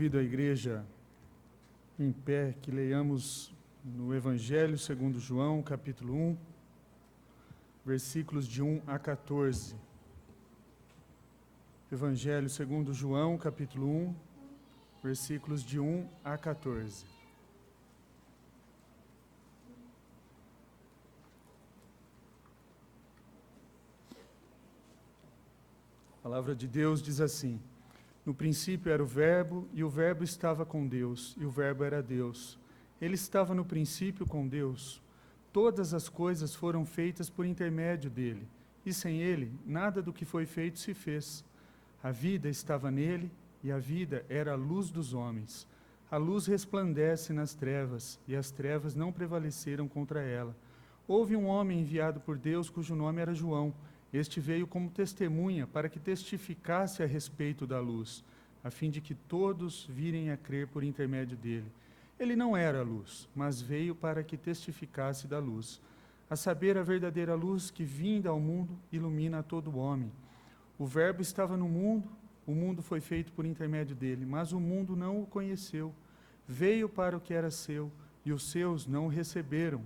Convido a igreja em pé que leiamos no Evangelho segundo João, capítulo 1, versículos de 1 a 14. Evangelho segundo João, capítulo 1, versículos de 1 a 14. A palavra de Deus diz assim: no princípio era o Verbo, e o Verbo estava com Deus, e o Verbo era Deus. Ele estava no princípio com Deus. Todas as coisas foram feitas por intermédio dele, e sem ele, nada do que foi feito se fez. A vida estava nele, e a vida era a luz dos homens. A luz resplandece nas trevas, e as trevas não prevaleceram contra ela. Houve um homem enviado por Deus, cujo nome era João. Este veio como testemunha para que testificasse a respeito da luz, a fim de que todos virem a crer por intermédio dele. Ele não era a luz, mas veio para que testificasse da luz, a saber, a verdadeira luz que, vinda ao mundo, ilumina a todo homem. O Verbo estava no mundo, o mundo foi feito por intermédio dele, mas o mundo não o conheceu. Veio para o que era seu, e os seus não o receberam.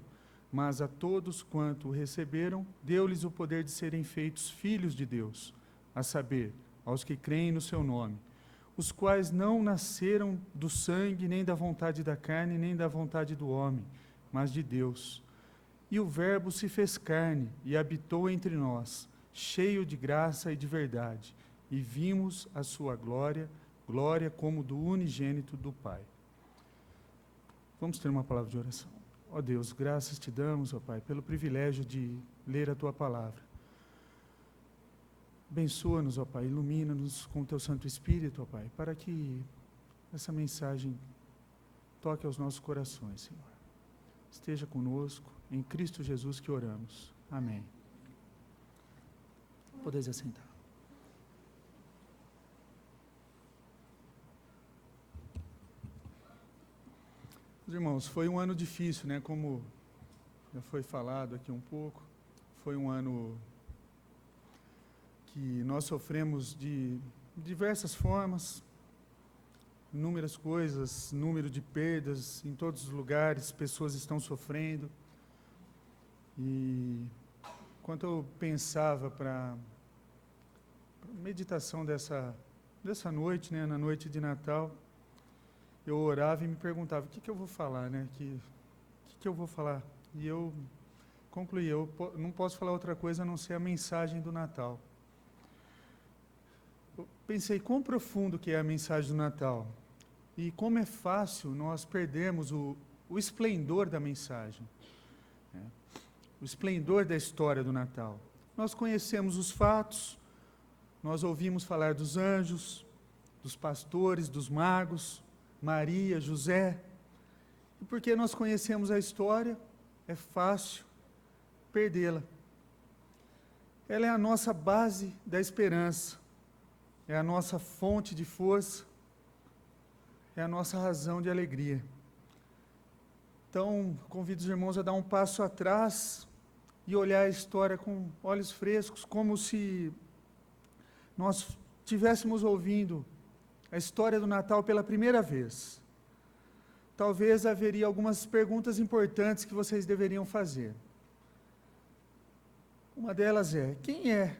Mas a todos quanto o receberam, deu-lhes o poder de serem feitos filhos de Deus, a saber, aos que creem no seu nome, os quais não nasceram do sangue, nem da vontade da carne, nem da vontade do homem, mas de Deus. E o Verbo se fez carne e habitou entre nós, cheio de graça e de verdade, e vimos a sua glória, glória como do unigênito do Pai. Vamos ter uma palavra de oração. Ó Deus, graças te damos, ó Pai, pelo privilégio de ler a Tua palavra. Abençoa-nos, ó Pai, ilumina-nos com o Teu Santo Espírito, ó Pai, para que essa mensagem toque aos nossos corações, Senhor. Esteja conosco, em Cristo Jesus que oramos. Amém. Podeis assentar. Irmãos, foi um ano difícil, né? Como já foi falado aqui um pouco, foi um ano que nós sofremos de diversas formas, inúmeras coisas, número de perdas em todos os lugares, pessoas estão sofrendo. E enquanto eu pensava para a meditação dessa noite, né? Na noite de Natal, eu orava e me perguntava, o que eu vou falar, né? O que eu vou falar? E eu concluí, eu não posso falar outra coisa a não ser a mensagem do Natal. Eu pensei, quão profundo que é a mensagem do Natal. E como é fácil nós perdermos o esplendor da mensagem. Né? O esplendor da história do Natal. Nós conhecemos os fatos, nós ouvimos falar dos anjos, dos pastores, dos magos, Maria, José, e porque nós conhecemos a história, é fácil perdê-la. Ela é a nossa base da esperança, é a nossa fonte de força, é a nossa razão de alegria. Então, convido os irmãos a dar um passo atrás e olhar a história com olhos frescos, como se nós estivéssemos ouvindo a história do Natal pela primeira vez. Talvez haveria algumas perguntas importantes que vocês deveriam fazer. Uma delas é, quem é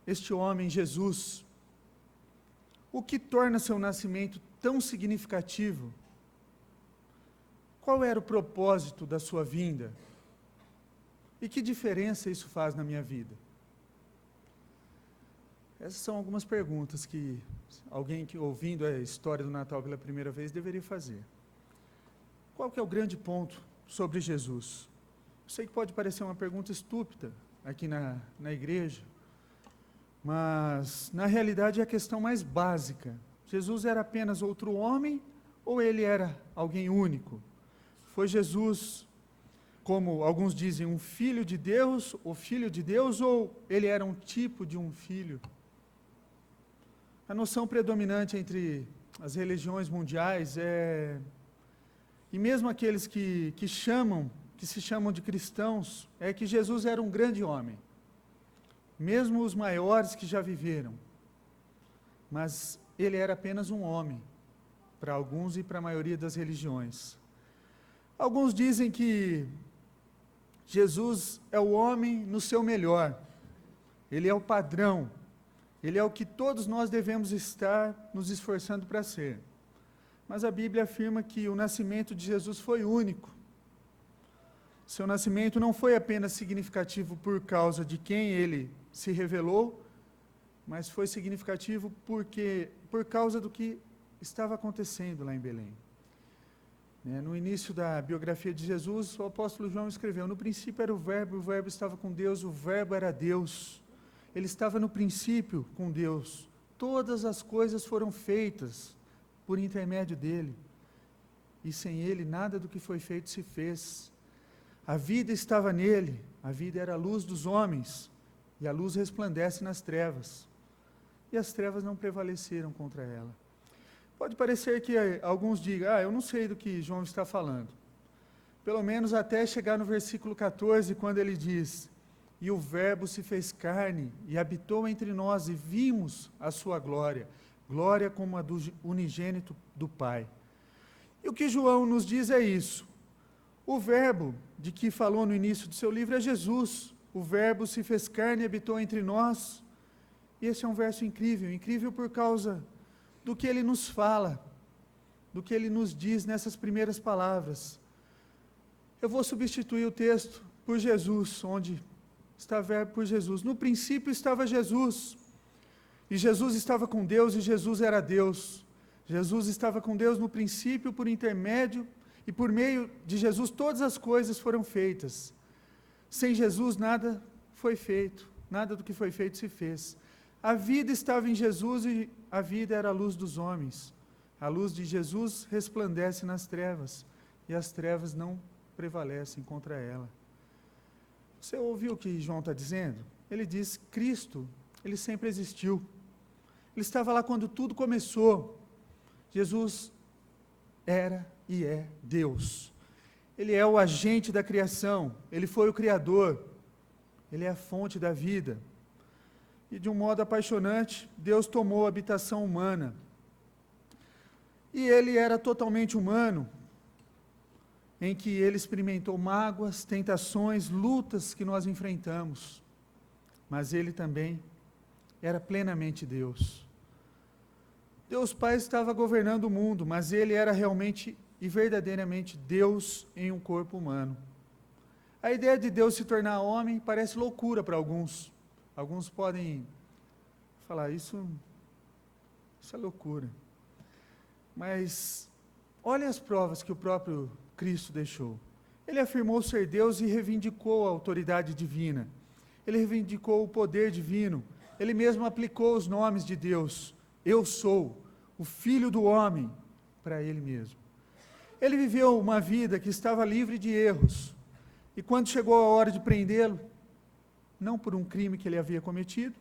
este homem Jesus? O que torna seu nascimento tão significativo? Qual era o propósito da sua vinda? E que diferença isso faz na minha vida? Essas são algumas perguntas que alguém que ouvindo a história do Natal pela primeira vez deveria fazer. Qual que é o grande ponto sobre Jesus? Eu sei que pode parecer uma pergunta estúpida aqui na igreja, mas na realidade é a questão mais básica. Jesus era apenas outro homem ou ele era alguém único? Foi Jesus, como alguns dizem, um filho de Deus, o filho de Deus, ou ele era um tipo de um filho? A noção predominante entre as religiões mundiais e mesmo aqueles que se chamam de cristãos, é que Jesus era um grande homem. Mesmo os maiores que já viveram. Mas ele era apenas um homem. para alguns e para a maioria das religiões. Alguns dizem que Jesus é o homem no seu melhor, ele é o padrão, ele é o que todos nós devemos estar nos esforçando para ser. Mas a Bíblia afirma que o nascimento de Jesus foi único. Seu nascimento não foi apenas significativo por causa de quem ele se revelou, mas foi significativo por causa do que estava acontecendo lá em Belém. No início da biografia de Jesus, o apóstolo João escreveu: no princípio era o Verbo estava com Deus, o Verbo era Deus. Ele estava no princípio com Deus. Todas as coisas foram feitas por intermédio dele. E sem ele, nada do que foi feito se fez. A vida estava nele, a vida era a luz dos homens, e a luz resplandece nas trevas. E as trevas não prevaleceram contra ela. Pode parecer que alguns digam: eu não sei do que João está falando. Pelo menos até chegar no versículo 14, quando ele diz: e o Verbo se fez carne e habitou entre nós, e vimos a sua glória, glória como a do unigênito do Pai. E o que João nos diz é isso: o Verbo de que falou no início do seu livro é Jesus. O Verbo se fez carne e habitou entre nós. E esse é um verso incrível, incrível por causa do que ele nos fala, do que ele nos diz nessas primeiras palavras. Eu vou substituir o texto por Jesus, onde está Verbo por Jesus. No princípio estava Jesus, e Jesus estava com Deus, e Jesus era Deus. Jesus estava com Deus no princípio, por intermédio, e por meio de Jesus todas as coisas foram feitas. Sem Jesus nada foi feito, nada do que foi feito se fez. A vida estava em Jesus e a vida era a luz dos homens. A luz de Jesus resplandece nas trevas e as trevas não prevalecem contra ela. Você ouviu o que João está dizendo? Ele diz: Cristo, ele sempre existiu. Ele estava lá quando tudo começou. Jesus era e é Deus. Ele é o agente da criação, ele foi o Criador, ele é a fonte da vida. E de um modo apaixonante, Deus tomou a habitação humana. E ele era totalmente humano, em que ele experimentou mágoas, tentações, lutas que nós enfrentamos. Mas ele também era plenamente Deus. Deus Pai estava governando o mundo, mas ele era realmente e verdadeiramente Deus em um corpo humano. A ideia de Deus se tornar homem parece loucura para alguns. Alguns podem falar: isso é loucura. Mas olhem as provas que o próprio Cristo deixou. Ele afirmou ser Deus e reivindicou a autoridade divina. Ele reivindicou o poder divino. Ele mesmo aplicou os nomes de Deus. Eu sou o Filho do Homem, para ele mesmo. Ele viveu uma vida que estava livre de erros. E quando chegou a hora de prendê-lo, não por um crime que ele havia cometido,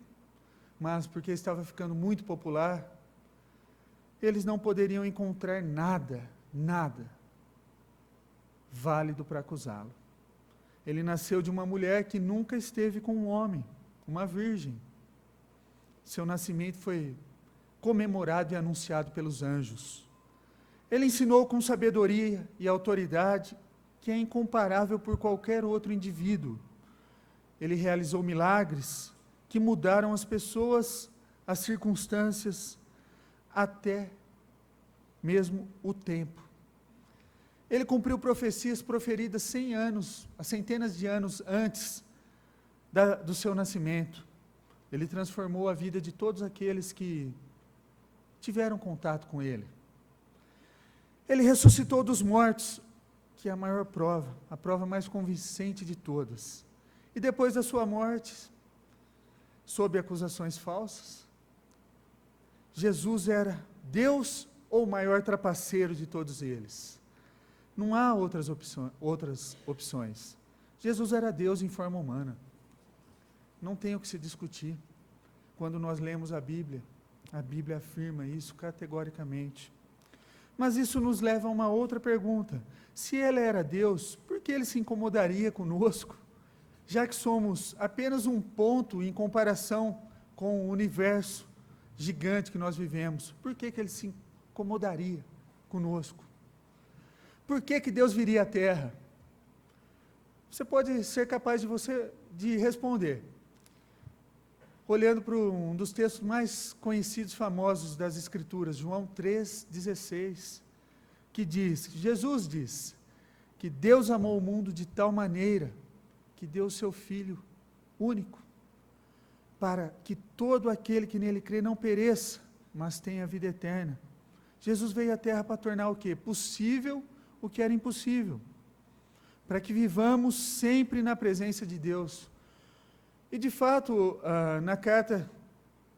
mas porque estava ficando muito popular, eles não poderiam encontrar nada válido para acusá-lo. Ele nasceu de uma mulher que nunca esteve com um homem, uma virgem. Seu nascimento foi comemorado e anunciado pelos anjos. Ele ensinou com sabedoria e autoridade que é incomparável por qualquer outro indivíduo. Ele realizou milagres que mudaram as pessoas, as circunstâncias, até mesmo o tempo. Ele cumpriu profecias proferidas centenas de anos antes do seu nascimento. Ele transformou a vida de todos aqueles que tiveram contato com ele. Ele ressuscitou dos mortos, que é a maior prova, a prova mais convincente de todas. E depois da sua morte, sob acusações falsas, Jesus era Deus ou o maior trapaceiro de todos eles. Não há outras opções. Jesus era Deus em forma humana. Não tem o que se discutir. Quando nós lemos a Bíblia afirma isso categoricamente. Mas isso nos leva a uma outra pergunta. Se ele era Deus, por que ele se incomodaria conosco? Já que somos apenas um ponto em comparação com o universo gigante que nós vivemos, por que ele se incomodaria conosco. Por que que Deus viria à terra? Você pode ser capaz de responder, olhando para um dos textos mais conhecidos, famosos das Escrituras, João 3,16, que diz, Jesus diz, que Deus amou o mundo de tal maneira, que deu o seu Filho único, para que todo aquele que nele crê não pereça, mas tenha vida eterna. Jesus veio à terra para tornar o quê? Possível o que era impossível, para que vivamos sempre na presença de Deus. E de fato, na carta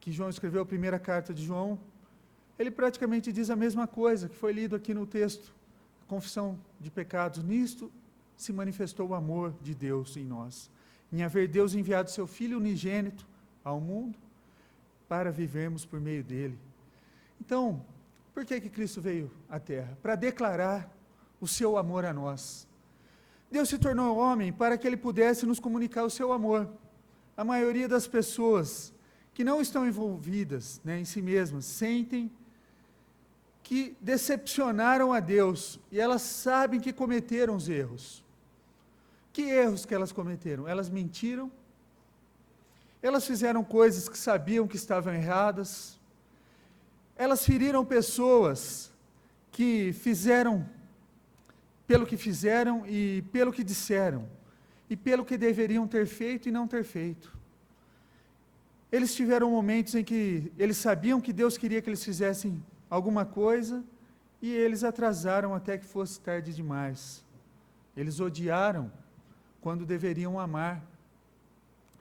que João escreveu, a primeira carta de João, ele praticamente diz a mesma coisa, que foi lido aqui no texto, a confissão de pecados. Nisto se manifestou o amor de Deus em nós, em haver Deus enviado seu Filho unigênito ao mundo, para vivermos por meio dele. Então, por que Cristo veio à terra? Para declarar o seu amor a nós. Deus se tornou homem para que ele pudesse nos comunicar o seu amor. A maioria das pessoas que não estão envolvidas, em si mesmas, sentem que decepcionaram a Deus, e elas sabem que cometeram os erros. Que erros que elas cometeram? Elas mentiram, elas fizeram coisas que sabiam que estavam erradas, elas feriram pessoas que fizeram pelo que fizeram e pelo que disseram, e pelo que deveriam ter feito e não ter feito. Eles tiveram momentos em que eles sabiam que Deus queria que eles fizessem alguma coisa, e eles atrasaram até que fosse tarde demais. Eles odiaram quando deveriam amar.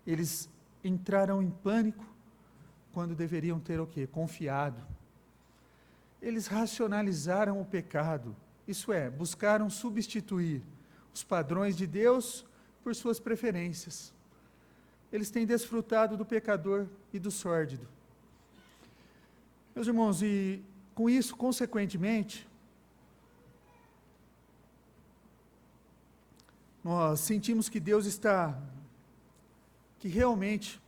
Eles entraram em pânico quando deveriam ter o quê? Confiado. Eles racionalizaram o pecado, isso é, buscaram substituir os padrões de Deus por suas preferências. Eles têm desfrutado do pecador e do sórdido. Meus irmãos, e com isso, consequentemente, nós sentimos que Deus que realmente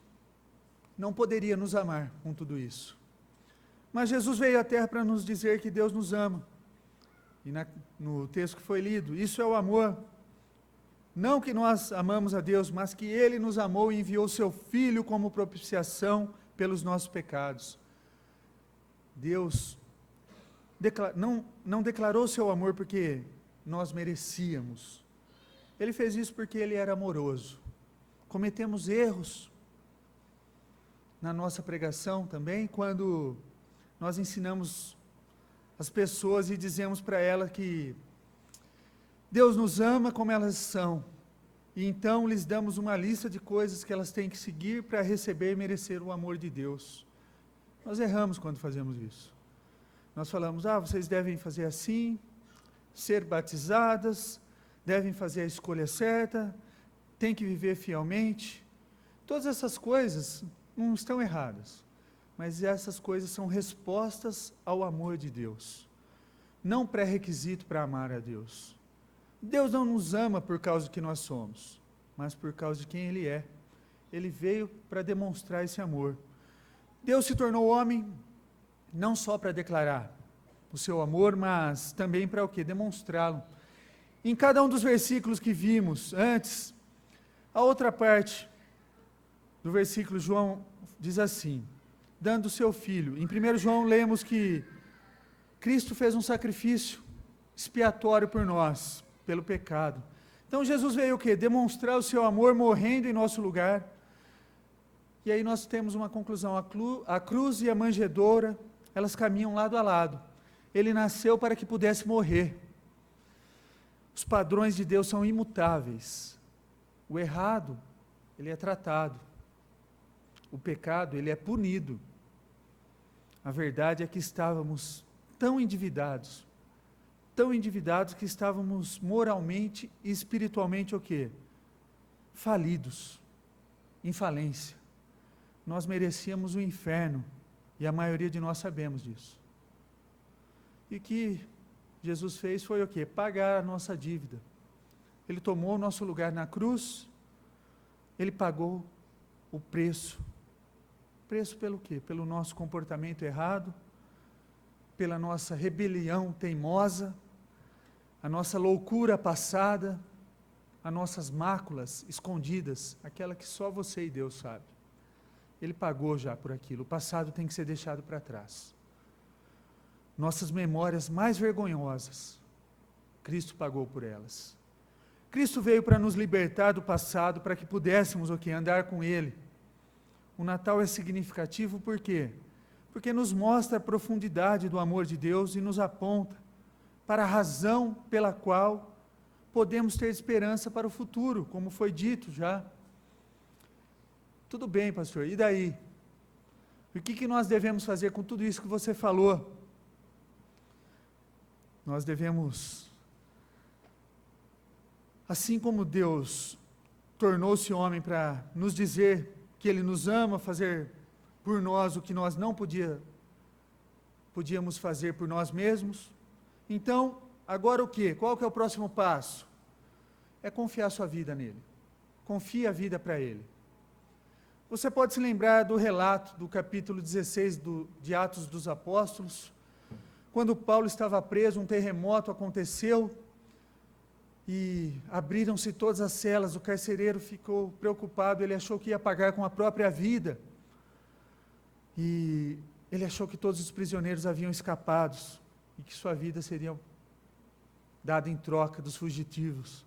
não poderia nos amar com tudo isso. Mas Jesus veio à terra para nos dizer que Deus nos ama. E no texto que foi lido, isso é o amor. Não que nós amamos a Deus, mas que Ele nos amou e enviou Seu Filho como propiciação pelos nossos pecados. Deus não declarou Seu amor porque nós merecíamos. Ele fez isso porque Ele era amoroso. Cometemos erros na nossa pregação também, quando nós ensinamos as pessoas e dizemos para elas que Deus nos ama como elas são, e então lhes damos uma lista de coisas que elas têm que seguir para receber e merecer o amor de Deus. Nós erramos quando fazemos isso. Nós falamos, vocês devem fazer assim, ser batizadas, devem fazer a escolha certa, têm que viver fielmente. Todas essas coisas não estão erradas, mas essas coisas são respostas ao amor de Deus, não pré-requisito para amar a Deus. Deus não nos ama por causa do que nós somos, mas por causa de quem Ele é. Ele veio para demonstrar esse amor. Deus se tornou homem, não só para declarar o seu amor, mas também para o quê? Demonstrá-lo. Em cada um dos versículos que vimos antes, a outra parte do versículo, João diz assim, dando o seu Filho. Em 1 João lemos que Cristo fez um sacrifício expiatório por nós, pelo pecado. Então Jesus veio o quê? Demonstrar o seu amor morrendo em nosso lugar. E aí nós temos uma conclusão, a cruz e a manjedoura, elas caminham lado a lado. Ele nasceu para que pudesse morrer. Os padrões de Deus são imutáveis. O errado, ele é tratado. O pecado, ele é punido. A verdade é que estávamos tão endividados que estávamos moralmente e espiritualmente o quê? Falidos, em falência. Nós merecíamos o inferno, e a maioria de nós sabemos disso. E o que Jesus fez foi o quê? Pagar a nossa dívida. Ele tomou o nosso lugar na cruz, Ele pagou o preço. Preço pelo quê? Pelo nosso comportamento errado, pela nossa rebelião teimosa, a nossa loucura passada, as nossas máculas escondidas, aquela que só você e Deus sabe. Ele pagou já por aquilo, o passado tem que ser deixado para trás. Nossas memórias mais vergonhosas, Cristo pagou por elas. Cristo veio para nos libertar do passado, para que pudéssemos andar com Ele. O Natal é significativo por quê? Porque nos mostra a profundidade do amor de Deus e nos aponta para a razão pela qual podemos ter esperança para o futuro, como foi dito já. Tudo bem, pastor, e daí? O que nós devemos fazer com tudo isso que você falou? Nós devemos, assim como Deus tornou-se homem para nos dizer que Ele nos ama, fazer por nós o que nós não podíamos fazer por nós mesmos. Então, agora o quê? Qual que é o próximo passo? É confiar sua vida nele. Confie a vida para Ele. Você pode se lembrar do relato do capítulo 16 de Atos dos Apóstolos, quando Paulo estava preso, um terremoto aconteceu, e abriram-se todas as celas, o carcereiro ficou preocupado, ele achou que ia pagar com a própria vida, e ele achou que todos os prisioneiros haviam escapado, e que sua vida seria dada em troca dos fugitivos.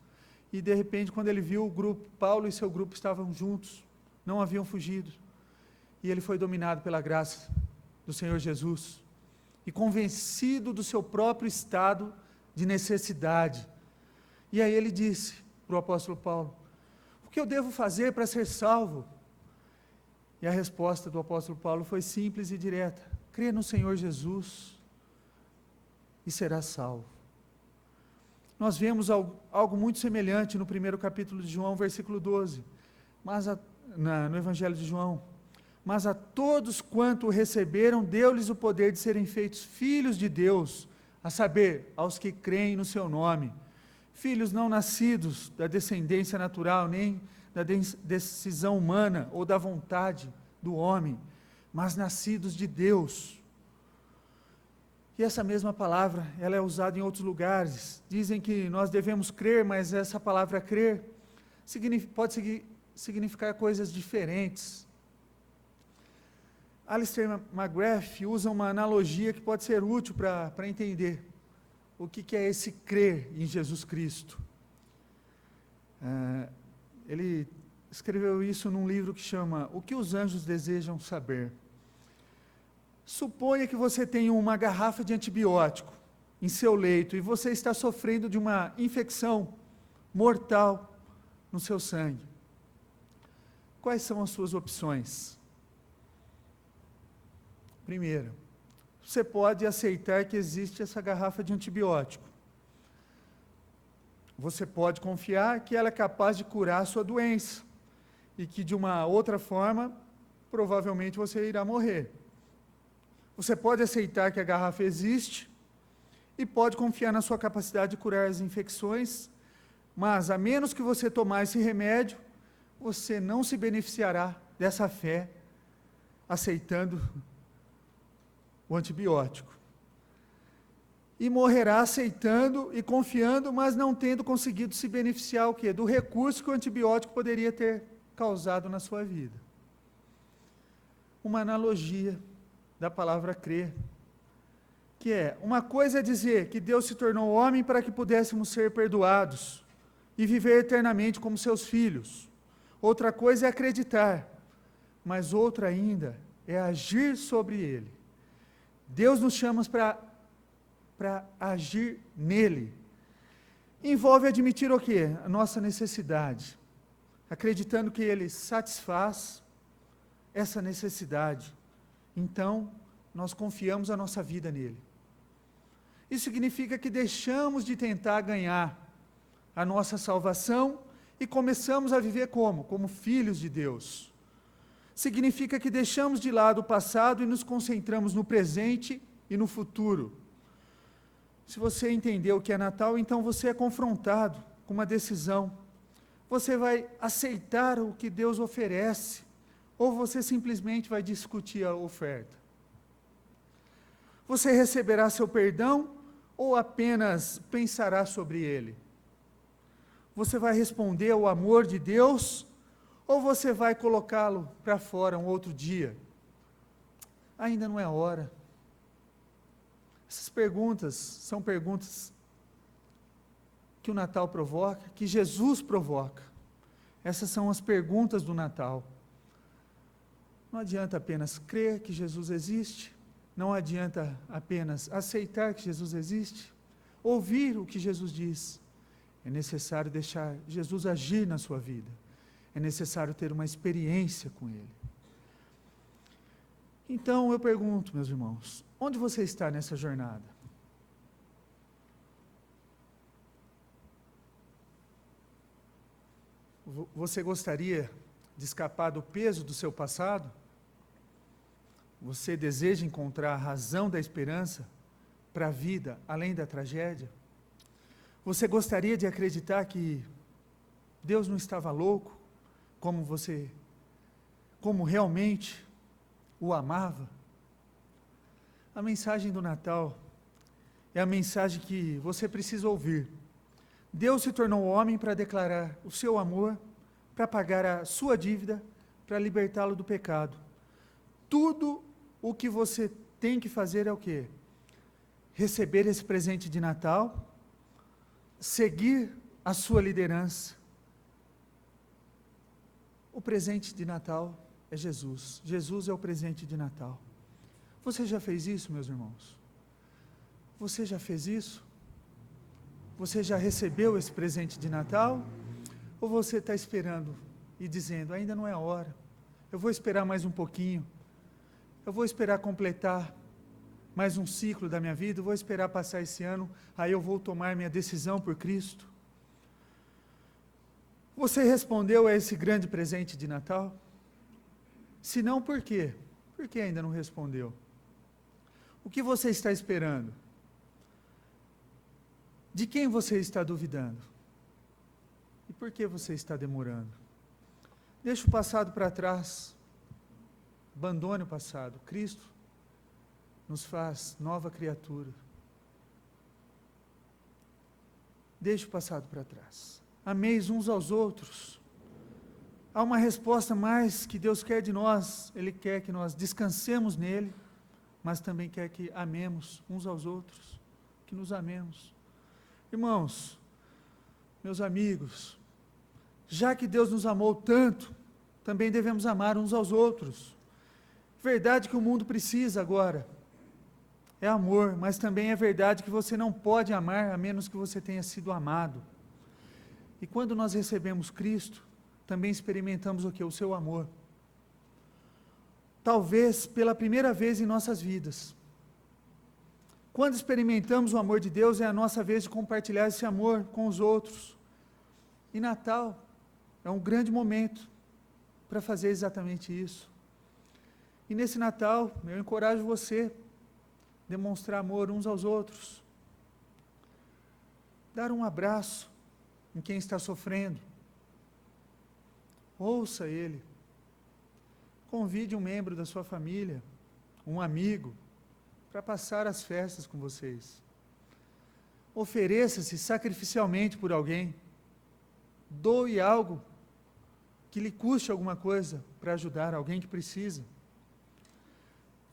E de repente, quando ele viu o grupo, Paulo e seu grupo estavam juntos, não haviam fugido, e ele foi dominado pela graça do Senhor Jesus, e convencido do seu próprio estado de necessidade. E aí ele disse para o apóstolo Paulo: o que eu devo fazer para ser salvo? E a resposta do apóstolo Paulo foi simples e direta: crê no Senhor Jesus e serás salvo. Nós vemos algo muito semelhante no primeiro capítulo de João, versículo 12, no Evangelho de João. Mas a todos quanto o receberam, deu-lhes o poder de serem feitos filhos de Deus, a saber, aos que creem no seu nome. Filhos não nascidos da descendência natural, nem da decisão humana ou da vontade do homem, mas nascidos de Deus. E essa mesma palavra, ela é usada em outros lugares. Dizem que nós devemos crer, mas essa palavra crer pode significar coisas diferentes. Alistair McGrath usa uma analogia que pode ser útil para entender o que é esse crer em Jesus Cristo. Ele escreveu isso num livro que chama O que os Anjos Desejam Saber. Suponha que você tem uma garrafa de antibiótico em seu leito e você está sofrendo de uma infecção mortal no seu sangue. Quais são as suas opções? Primeiro, você pode aceitar que existe essa garrafa de antibiótico. Você pode confiar que ela é capaz de curar a sua doença e que de uma outra forma, provavelmente você irá morrer. Você pode aceitar que a garrafa existe e pode confiar na sua capacidade de curar as infecções, mas a menos que você tomar esse remédio, você não se beneficiará dessa fé aceitando o antibiótico. E morrerá aceitando e confiando, mas não tendo conseguido se beneficiar o quê? Do recurso que o antibiótico poderia ter causado na sua vida. Uma analogia da palavra crer, que é, uma coisa é dizer que Deus se tornou homem para que pudéssemos ser perdoados e viver eternamente como seus filhos. Outra coisa é acreditar, mas outra ainda é agir sobre ele. Deus nos chama para agir nele. Envolve admitir o quê? A nossa necessidade, acreditando que ele satisfaz essa necessidade. Então, nós confiamos a nossa vida nele. Isso significa que deixamos de tentar ganhar a nossa salvação e começamos a viver como? Como filhos de Deus. Significa que deixamos de lado o passado e nos concentramos no presente e no futuro. Se você entendeu o que é Natal, então você é confrontado com uma decisão. Você vai aceitar o que Deus oferece, ou você simplesmente vai discutir a oferta. Você receberá seu perdão ou apenas pensará sobre ele? Você vai responder ao amor de Deus ou você vai colocá-lo para fora um outro dia? Ainda não é hora. Essas perguntas são perguntas que o Natal provoca, que Jesus provoca. Essas são as perguntas do Natal. Não adianta apenas crer que Jesus existe, não adianta apenas aceitar que Jesus existe, ouvir o que Jesus diz. É necessário deixar Jesus agir na sua vida. É necessário ter uma experiência com Ele. Então eu pergunto, meus irmãos, onde você está nessa jornada? Você gostaria de escapar do peso do seu passado? Você deseja encontrar a razão da esperança para a vida além da tragédia? Você gostaria de acreditar que Deus não estava louco, como realmente o amava? A mensagem do Natal é a mensagem que você precisa ouvir. Deus se tornou homem para declarar o seu amor, para pagar a sua dívida, para libertá-lo do pecado. Tudo o que você tem que fazer é o quê? Receber esse presente de Natal, seguir a sua liderança. O presente de Natal é Jesus. Jesus é o presente de Natal. Você já fez isso, meus irmãos? Você já fez isso? Você já recebeu esse presente de Natal? Ou você está esperando e dizendo, ainda não é a hora, eu vou esperar mais um pouquinho, eu vou esperar completar mais um ciclo da minha vida, eu vou esperar passar esse ano, aí eu vou tomar minha decisão por Cristo? Você respondeu a esse grande presente de Natal? Se não, por quê? Por que ainda não respondeu? O que você está esperando? De quem você está duvidando? E por que você está demorando? Deixa o passado para trás. Abandone o passado. Cristo nos faz nova criatura. Deixe o passado para trás. Ameis uns aos outros. Há uma resposta mais que Deus quer de nós. Ele quer que nós descansemos nele, mas também quer que amemos uns aos outros, que nos amemos. Irmãos, meus amigos, já que Deus nos amou tanto, também devemos amar uns aos outros. Verdade que o mundo precisa agora é amor, mas também é verdade que você não pode amar a menos que você tenha sido amado. E quando nós recebemos Cristo, também experimentamos o quê? O seu amor. Talvez pela primeira vez em nossas vidas. Quando experimentamos o amor de Deus, é a nossa vez de compartilhar esse amor com os outros. E Natal é um grande momento para fazer exatamente isso. E nesse Natal, eu encorajo você a demonstrar amor uns aos outros. Dar um abraço em quem está sofrendo. Ouça ele. Convide um membro da sua família, um amigo, para passar as festas com vocês. Ofereça-se sacrificialmente por alguém. Doe algo que lhe custe alguma coisa para ajudar alguém que precisa.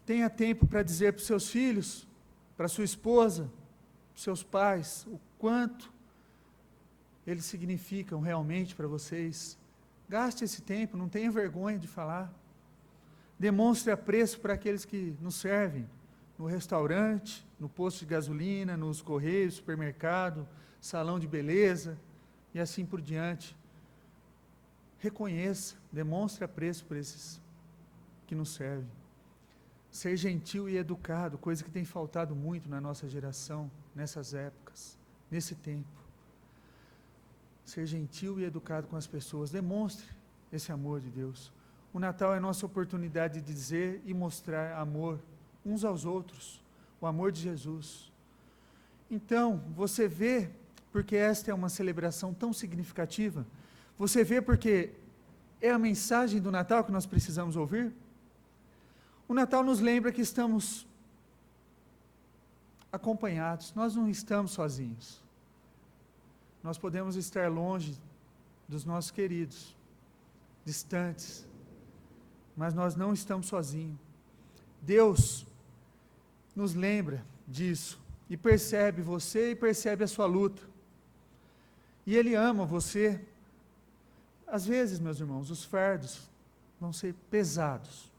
Tenha tempo para dizer para os seus filhos, para sua esposa, para os seus pais, o quanto eles significam realmente para vocês. Gaste esse tempo, não tenha vergonha de falar. Demonstre apreço para aqueles que nos servem, no restaurante, no posto de gasolina, nos correios, supermercado, salão de beleza e assim por diante. Reconheça, demonstre apreço por esses que nos servem. Ser gentil e educado, coisa que tem faltado muito na nossa geração, nessas épocas, nesse tempo. Ser gentil e educado com as pessoas, demonstre esse amor de Deus. O Natal é a nossa oportunidade de dizer e mostrar amor uns aos outros, o amor de Jesus. Então, você vê porque esta é uma celebração tão significativa? Você vê porque é a mensagem do Natal que nós precisamos ouvir? O Natal nos lembra que estamos acompanhados, nós não estamos sozinhos. Nós podemos estar longe dos nossos queridos, distantes, mas nós não estamos sozinhos. Deus nos lembra disso e percebe você e percebe a sua luta. E Ele ama você. Às vezes, meus irmãos, os fardos vão ser pesados.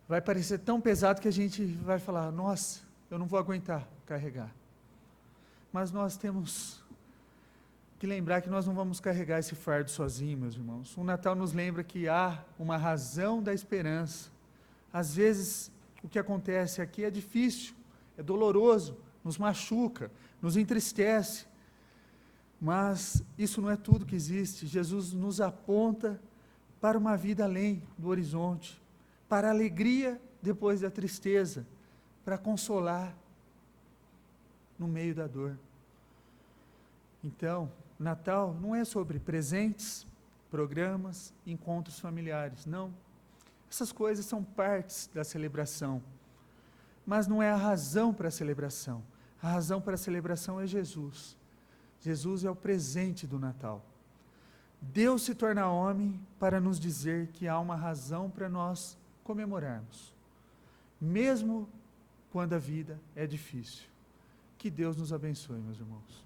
Vai parecer tão pesado que a gente vai falar, nossa, eu não vou aguentar carregar. Mas nós temos que lembrar que nós não vamos carregar esse fardo sozinhos, meus irmãos. O Natal nos lembra que há uma razão da esperança. Às vezes, o que acontece aqui é difícil, é doloroso, nos machuca, nos entristece. Mas isso não é tudo que existe. Jesus nos aponta para uma vida além do horizonte, para a alegria depois da tristeza, para consolar no meio da dor. Então, Natal não é sobre presentes, programas, encontros familiares, não. Essas coisas são partes da celebração, mas não é a razão para a celebração. A razão para a celebração é Jesus. Jesus é o presente do Natal. Deus se torna homem para nos dizer que há uma razão para nós comemorarmos, mesmo quando a vida é difícil. Que Deus nos abençoe, meus irmãos.